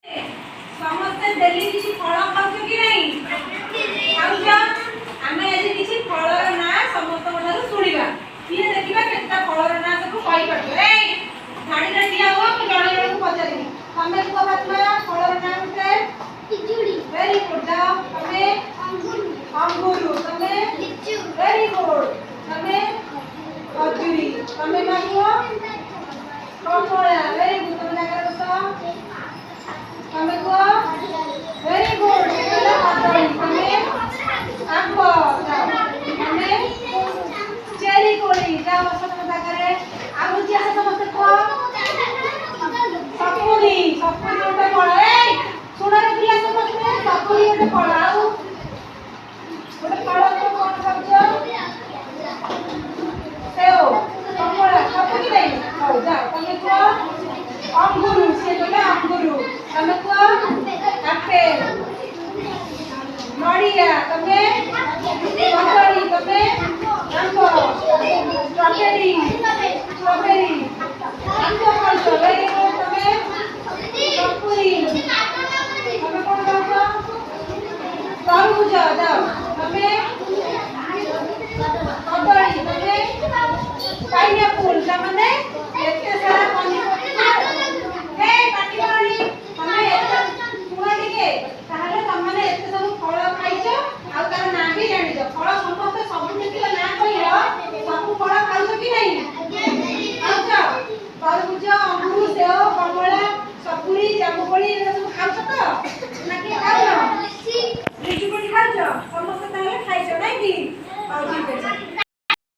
ସମସ୍ତେ ଡେଲି କିଛି ଫଳ ଖାଉଛ କି ନାହିଁ? ଖାଉଛ? ଆମେ ଆଜି କିଛି ଫଳର ନାଁ ସମସ୍ତଙ୍କ ଠାରୁ ଶୁଣିବା। କିଏ ଦେଖିବା କେତେଟା ଫଳର ନାଁ ସବୁ କହିପାରିବ। ଏଇ ଧାଡ଼ିରେ ଠିଆ ହୁଅ, ମୁଁ ଜଣେ ଜଣଙ୍କୁ ପଚାରିବି। ତମେ କୁହ ଫାତିମା, ଫଳର ନାଁ ଗୋଟେ? ପିଜୁଳି। Very good. ତମେ? ଅଙ୍ଗୁରୁ। ତମେ? ଲିଚୁ। Very good. ତମେ? ଖଜୁରୀ। ତମେ ମା କୁହ? କମଳା। Very good. ତମ ଜାଗାରେ ବସ। ତମେ କୁହ? Very good. କଦଳୀ। ତମେ? ଆମ୍ବ। ତମେ? ଚେରି କୋଳି। ଯାଅ ବସ ତମ ଜାଗାରେ। ଆଉ ହଉଛି ଆସ ସମସ୍ତେ କୁହ? ସପୁରୀ। ସପୁରୀ ଗୋଟେ ଫଳ। ଏଇ ଶୁଣରେ ପିଲା ସମସ୍ତେ, ସପୁରୀ ଗୋଟେ ଫଳ। ଆଉ ଗୋଟେ ଫଳ କଣ ଖାଉଛ? ସେଓ। କମଳା। ସବୁ କି ନାହିଁ? ହଉ ଯାଅ ତମେ କୁହ? ଅଙ୍ଗୁରୁ। ସେ କହିଲେ ଅଙ୍ଗୁରୁ। ତମେ କୁହ? ଆପେଲ। ନଡ଼ିଆ। ତମେ? କଦଳୀ। ତମେ? ଆମ୍ବ। ଷ୍ଟ୍ରବେରୀ। ଷ୍ଟ୍ରବେରୀ। ଆମ୍ବ ଖାଉଛ? Very good. ତମେ? ସପୁରୀ। ତମେ କଣ ଖାଉଛ? ତରଭୁଜ। ଯାଅ ତମେ? କଦଳୀ। ତମେ? ପାଇନାପଲ୍। ତାମାନେ ଏତେ ସାରା ପନିପରିବା। ହେ ପାଟି କରନି। ତମେ ଏତେ ଶୁଣ ଟିକେ। ତାହେଲେ ତମମାନେ ଏତେ ସବୁ ଫଳ ଖାଇଛ, ଆଉ ତାର ନାଁ ବି ଜାଣିଛ। ଫଳ ସମସ୍ତେ ସବୁ ଯେତିକ ନାଁ କହିଲ, ସବୁ ଫଳ ଖାଉଛ କି ନାହିଁ? ଖାଉଛ? ତରଭୁଜ, ଅଙ୍ଗୁର, ସେଓ, କମଳା, ସପୁରୀ, ଜାମୁକୋଳି ଏଗୁଡ଼ା ସବୁ ଖାଉଛ ତ? ନା କିଏ ଖାଉନ? ଲିଚୁ କୋଳି ଖାଉଛ? ସମସ୍ତେ ତାହେଲେ ଖାଇଛ ନାଇଁ କି? ହଉ ଠିକ୍ ଅଛି।